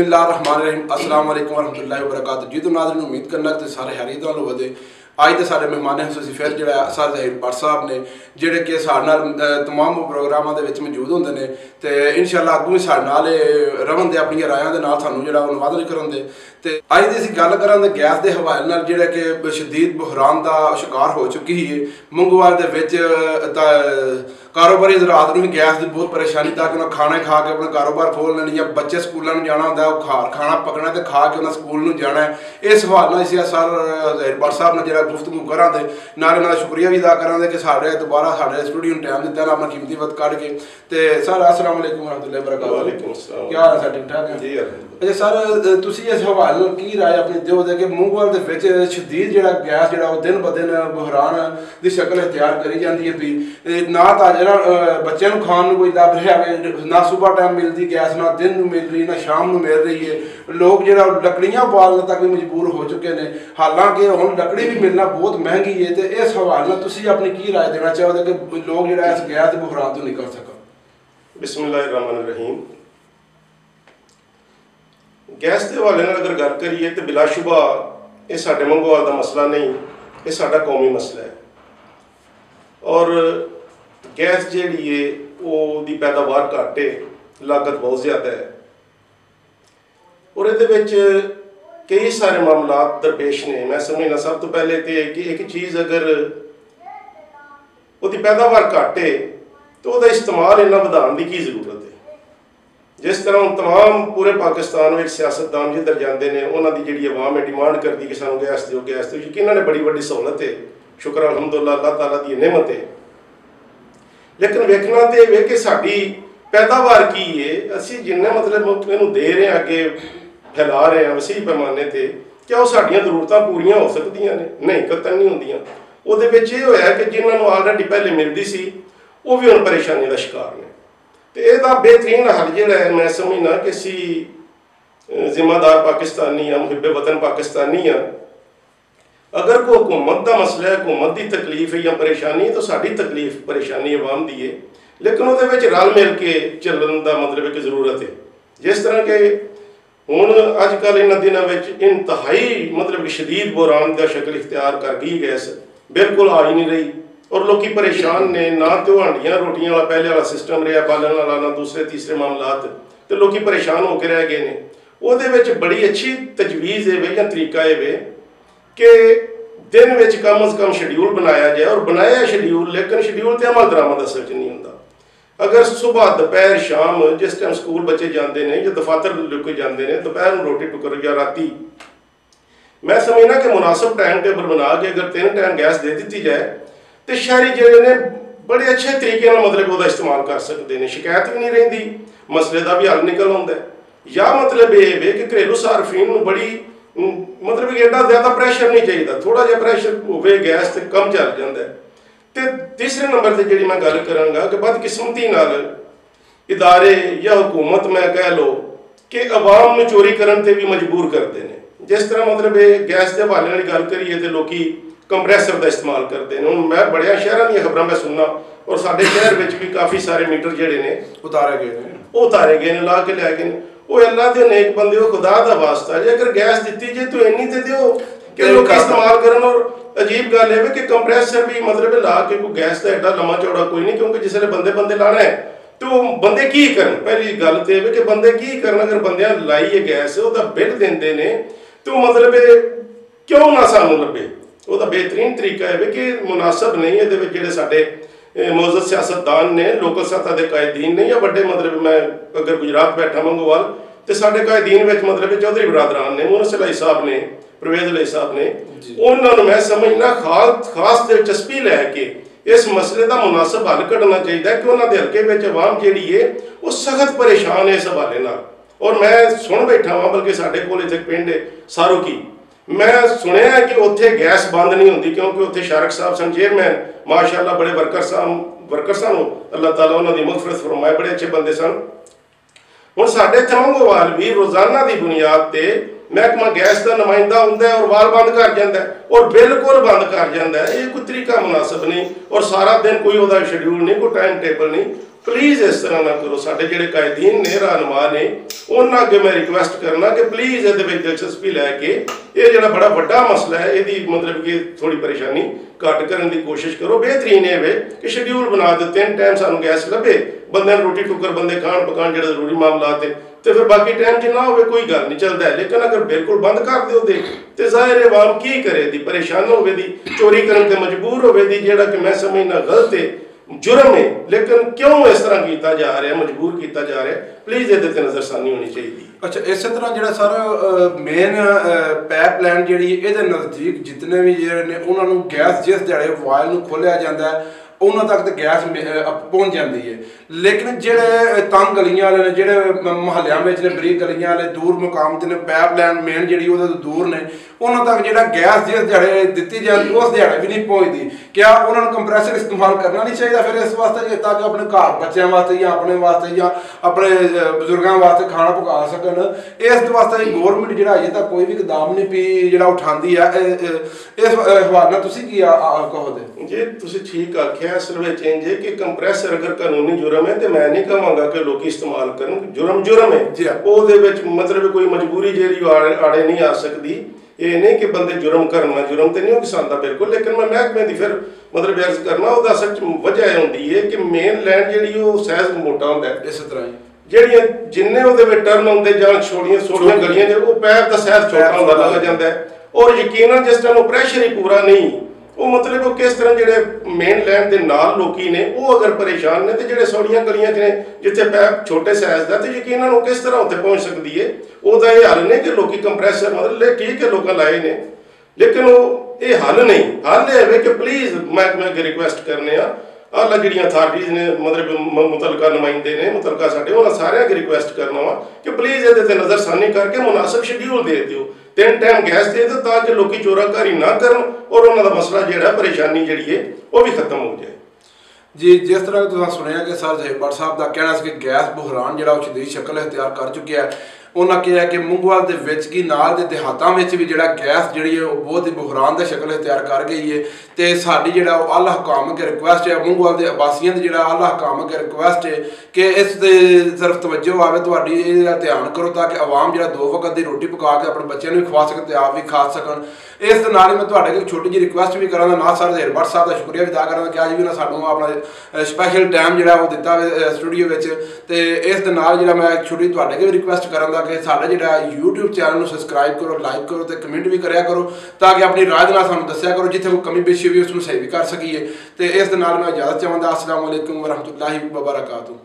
बिस्मिल्लाहिर्रहमानिर्रहीम अस्सलाम वालेकुम वरहमतुल्लाहि वबरकातुहू। जी तो नाज़रीन उम्मीद करना कि सारे खैरियत नाल होवदे। अज तो सारे मेहमान हैं फिर जो सर ज़हीर भट्ट साहब ने जोड़े कि साढ़े तमाम प्रोग्रामों के मौजूद होंगे ने तो इंशाअल्लाह अगू भी साढ़े नाल रवन दे अपनी रायां दे नाल सानू जो नवाज़िश करन दे। तो अज दी असीं गल करां ते गैस के हवाले नाल जिहड़ा कि शदीद बहरान का शिकार हो चुकी है। मंगोवाल दे विच कारोबारी हज़रात नूं भी गैस की बहुत परेशानी ताकि उन्हें खाने खा के अपना कारोबार खोल लें या बच्चे स्कूलों जाना होंदा खाना पकना तो खा के उन्हें स्कूल नूं जाना है। इस हवाले नाल असीं सर ज़हीर भट्ट साहब ने जो गुफ्तगू करा दे नाल उन्होंने शुक्रिया भी अदा करा दे कि साढ़े दोबारा साढ़े स्टूडियो में टाइम दिता अपना कीमती वक्त कढ़ के। तो सर अस्सलाम वालेकुम वरहमतुल्लाहि वबरकातुहू। क्या हाल है सर? ठीक ठाक है? अच्छा सर तुसीं इस हवाले नाल की राय अपनी दिओ दे कि मंगोवाल दे विच शदीद जिहड़ा गैस जिहड़ा दिन ब दिन बहरान की शक्ल इख्तियार करी जाती है पई ना तां बच्चों को खाने कोई लभ रहा है ना सुबह टाइम मिलती गैस ना दिन मिल रही ना शाम मिल रही है। लोग जो लकड़ियां बालने तक भी मजबूर हो चुके हैं हालांकि हुण लकड़ी भी मिलना बहुत महंगी है। तो इस हवाले तुसीं अपनी की राय देना चाहोगे कि लोग जो इस गैस के बहरान तो निकल सकन? बिस्मिल्लाहिर्रहमानिर्रहीम। गैस के हवाले अगर गल करिए तो बिलाशुबा ये साडे मंगोवाल का मसला नहीं, ये साडा कौमी मसला है। और गैस जिहड़ी है वो दी पैदावार घट है, लागत बहुत ज़्यादा है और ये कई सारे मामलात दरपेश ने। मैं समझना सब तो पहले तो कि एक चीज़ अगर वो पैदावार घट है तो वह इस्तेमाल इन्ना वधाउण की जरूरत है। जिस तरह हम तमाम पूरे पाकिस्तान में सियासतदान जिधर जाते हैं उन्होंने जी आवाम है डिमांड करती कि सानू गैस दो गैस दो। यकीनन ने बड़ी वड्डी सहूलत है, शुक्र अलहमदुलिल्लाह अल्लाह ताला की नेमत है। लेकिन वेखना तो यह कि साड़ी पैदावार की है, असी जिन्ने मतलब इनू दे रहे हैं अगे फैला रहे हैं वसी पैमाने पर, क्या वो साड़ियाँ जरूरतां पूरियां हो सकदियां ने? नहीं, कतई नहीं होंदियां। वो ये होया कि जिन्होंने ऑलरेडी पहले मिलती सी वो भी उन परेशानी का शिकार ने। तो यह बेहतरीन हल जोड़ा है मैं समझना कि असी जिम्मेदार पाकिस्तानी या मुहिब वतन पाकिस्तानी हाँ। अगर कोई हुकूमत का मसला है, हुकूमत की तकलीफ है या परेशानी है तो साड़ी तकलीफ परेशानी अवाम की है, लेकिन वो रल मिल के चलन का मतलब एक जरूरत है। जिस तरह के हुण अजकल इन्होंने दिनों में इंतहाई मतलब शदीद बहरान का शक्ल इख्तियार कर गई गैस, बिल्कुल आ ही नहीं रही और लोग परेशान ने। ना तो हांडियां रोटियां वाला पहले वाला सिस्टम रहा बालन वाला, ना दूसरे तीसरे मामलात, तो लोग परेशान होकर रह गए हैं। वो बड़ी अच्छी तजवीज़ है या तरीका है कि दिन में कम अज़ कम शेड्यूल बनाया जाए और बनाया शेड्यूल, लेकिन शेड्यूल तो अमल दरामद असल नहीं होंदा। अगर सुबह दोपहर शाम जिस टाइम स्कूल बच्चे जाते हैं या दफातर लोग जाते हैं दोपहर में रोटी टुकर या राती, मैं समझना कि मुनासिब टाइम टेबल बना के अगर 3 टाइम गैस दे दी जाए तो शहरी जोड़े ने बड़े अच्छे तरीके मतलब वह इस्तेमाल कर सकते हैं, शिकायत भी नहीं रही, मसले का भी हल निकल आता है। या मतलब ये है कि घरेलू सार्फिन बड़ी मतलब एडा ज़्यादा प्रैशर नहीं चाहिए, थोड़ा जहा प्रैशर हो गैस तो कम चल जाता है। तो तीसरे नंबर पर जी मैं गल कराँगा कि बदकिस्मती नाल इदारे या हुकूमत मैं कह लो कि अवाम में चोरी करने से भी मजबूर करते हैं। जिस तरह मतलब गैस के हवाले वाली गल करिए तो लोग कंप्रैसर का इस्तेमाल करते हैं। हूँ मैं बड़े शहरों दी खबर मैं सुनना और साढ़े शहर में भी काफ़ी सारे मीटर जोड़े ने उतारे गए ने ला के लै गए। वो अल्लाह के नेक बंदे हो, खुदा का वास्ता जे अगर गैस दी जे तो इन्नी तो दो कि लोग इस्तेमाल करन। और अजीब गल है कि कंप्रैसर भी मतलब ला के कोई गैस का एडा लम्मा चौड़ा कोई नहीं, क्योंकि जिसले बंदे लाना है तो बंदे की करन। पहली गल तो यह कि बंदे की करन, अगर बंदे लाई है गैस वह बिल देंदे ने तो मतलब क्यों ना सानू लभे। वह बेहतरीन तरीका है कि मुनासिब नहीं है जोड़े साडे मौजूद सियासतदान ने, लोकल सतह के कायदीन ने या बड़े मतलब मैं अगर गुजरात बैठा मंगोवाल तो साढ़े कायदीन में मतलब चौधरी बरादरान ने, मुनस अली साहब ने, परवेज अली साहब ने, उन्होंने मैं समझना खास दिलचस्पी लैके इस मसले का मुनासिब हल कढ़ना चाहिए कि उन्होंने हल्के में अवाम जी है वो सख्त परेशान है इस हवाले नाल। और मैं सुन बैठा वहाँ बल्कि साढ़े कोल इत्थे पिंड सारो की मैं सुनिया कि उत्थे गैस बंद नहीं होती, क्योंकि उत्थे शारक साहब सन चेयरमैन, माशाअल्लाह बड़े वर्कर सन, अल्लाह ताला उन्होंने मगफरत फरमाए, बड़े अच्छे बंदे सन। हुण साडे इत्थे मंगोवाल भी रोजाना की बुनियाद पर महकमा गैस का नुमाइंदा होंदा है और वाल बंद कर जाता है और बिल्कुल बंद कर जाता है। ये कोई तरीका मुनासिब नहीं और सारा दिन कोई वह शेड्यूल नहीं, कोई टाइम टेबल नहीं। प्लीज़ इस तरह ना करो। साडे जिहड़े कायदीन ने, रहनुमा ने, उन्होंने अगे मैं रिक्वेस्ट करना कि प्लीज़ ये दिलचस्पी लैके ये जो बड़ा वड्डा मसला है ये मतलब कि थोड़ी परेशानी घट करने की कोशिश करो। बेहतरीन ये वे कि शेड्यूल बना दे, 3 टाइम सानू गैस लभे, बंदे रोटी टुकर, बंदे खाण पकाण जो जरूरी मामला तो फिर बाकी टाइम च ना हो कोई गल नहीं चलता है। लेकिन अगर बिल्कुल बंद कर दो तो जाहिर है आवाम की करे दी, परेशान होवे दी, चोरी करने ते मजबूर होवे दी, जेड़ा कि मैं समझना गलत है, जुर्म है। लेकिन क्यों इस तरह किया जा रहा है, मजबूर किया जा रहा है, प्लीज़ ये नज़रसानी होनी चाहिए। अच्छा, इस तरह जो सारा मेन पैप लाइन जी ये नज़दीक जितने भी ने उन्होंने गैस जिस दिहाड़े वायल खोलिया जाता है उन्होंने तक तो गैस पहुँच जाती है। लेकिन जेडे तंग गलियां वाले ने, जेडे मुहल्लियां में ने, बरीक गलियां वाले दूर मुकाम ने, पैप लाइन मेन जी वो दूर ने, उन्होंने तक जो गैस जिस दिहाड़े दी जाती उस दिहाड़े भी नहीं पहुँचती। क्या उन्होंने कंप्रैसर इस्तेमाल करना नहीं चाहिए फिर इस वास्ते, ताकि अपने घर बच्चों वास्ते या अपने वास्ते या अपने बजुर्गों वास्ते खाना पका सकन? इस वास्ते गौरमेंट जो अजे तक कोई भी कदम नहीं पी जो उठाती है। इस हवाले तुम की कहो जी? तुम ठीक आख्या। असल में चेंज है कि कंप्रैसर अगर कानूनी जुर्म है तो मैं नहीं कहूँगा कि लोग इस्तेमाल करन। जुर्म है वो मतलब कोई मजबूरी जी आड़े नहीं आ सकती। ये नहीं कि बंदे जुर्म करना, जुर्म तो नहीं हो किसानदा बिल्कुल। लेकिन मैं महकमे की फिर मतलब अर्ज करना वो सच वजह होंगी है कि मेन लैंड जी सहज मोटा होंदा है। इस तरह ਜਿਹੜੀਆਂ ਜਿੰਨੇ ਉਹਦੇ ਵਿੱਚ ਟਰਨ ਹੁੰਦੇ ਜਾਂ ਛੋਟੀਆਂ ਗਲੀਆਂ ਜੇ ਉਹ ਪੈਪ ਦਾ ਸਾਈਜ਼ ਛੋਟਾ ਹੁੰਦਾ ਲੱਗ ਜਾਂਦਾ ਹੈ। ਔਰ ਯਕੀਨਨ ਜਿਸ ਟਾਈਮ ਉਹ ਪ੍ਰੈਸ਼ਰ ਹੀ ਪੂਰਾ ਨਹੀਂ, ਉਹ ਮਤਲਬ ਉਹ ਕਿਸ ਤਰ੍ਹਾਂ ਜਿਹੜੇ ਮੇਨ ਲੈਂਡ ਦੇ ਨਾਲ ਲੋਕੀ ਨੇ ਉਹ ਅਗਰ ਪਰੇਸ਼ਾਨ ਨੇ ਤੇ ਜਿਹੜੇ ਛੋਟੀਆਂ ਗਲੀਆਂ 'ਚ ਨੇ ਜਿੱਥੇ ਪੈਪ ਛੋਟੇ ਸਾਈਜ਼ ਦਾ, ਤੇ ਯਕੀਨਨ ਉਹ ਕਿਸ ਤਰ੍ਹਾਂ ਉੱਥੇ ਪਹੁੰਚ ਸਕਦੀ ਹੈ। ਉਹਦਾ ਇਹ ਹੱਲ ਨਹੀਂ ਕਿ ਲੋਕੀ ਕੰਪਰੈਸਰ ਮਤਲਬ ਠੀਕ ਹੈ ਲੋਕਾਂ ਲਾਏ ਨੇ, ਲੇਕਿਨ ਉਹ ਇਹ ਹੱਲ ਨਹੀਂ। ਹੱਲ ਇਹ ਹੈ ਕਿ ਪਲੀਜ਼ ਮੈਂ ਅੱਗੇ ਰਿਕੁਐਸਟ ਕਰਨੇ ਆ आला जी अथॉरिटीज़ ने मतलब मुतलका नुमाइंदे ने मुतलका साढ़े उन्होंने सारे अगर रिक्वेस्ट करना वा कि प्लीज़ ये नज़रसानी करके मुनासिब शेड्यूल दे दो, 3 टाइम गैस दे दो, ताकि लोग चोराकारी ना करन और उन्होंने मसला जो परेशानी जी है वो भी खत्म हो जाए। जी, जिस तरह तुम सुनिया कि सर जहीर भट्ट साहब का कहना कि गैस बहरान जो शदीद शक्ल इख्तियार कर चुका है। उन्होंने कहा कि मूंगवाल के विच की नाल दे देहातां विच भी जिहड़ा गैस जिहड़ी है बहुत ही बहरान की शक्ल इख्तियार कर गई है। तो साडी जिहड़ा आला हुकाम अगे रिक्वेस्ट है, मूंगवाल के अबासियां दी जिहड़ा आला हुकाम अगे रिक्वेस्ट है कि इस तरफ तवज्जो आवे, तुहाडी इहदा ध्यान करो ताकि आवाम जिहड़ा 2 वक्त की रोटी पका के अपने बच्चों भी खवा सके तो आप भी खा सकन। इस नाल मैं तुहाडे कोल छोटी जी रिक्वेस्ट भी करांगा, ना सर जहीर भट्ट साहब का शुक्रिया भी अदा करांगा कि अज भी उन्होंने सानू अपना स्पैशल टाइम जिहड़ा वो दिता स्टूडियो विच। ते इस नाल जिहड़ा मैं छोटी तुहाडे कोल रिक्वेस्ट करांगा कि साडा जिहड़ा यूट्यूब चैनल सबसक्राइब करो, लाइक करो तो कमेंट भी कराया करो, ताकि अपनी राय दे नाल सानू दस्सिया करो जिथे कोई कमी पेशी भी उसनूं सही भी कर सकीए। तो इस नाल मैं इजाजत चाहंदा। अस्सलाम वालेकुम व रहमतुल्लाहि व बरकातुहू।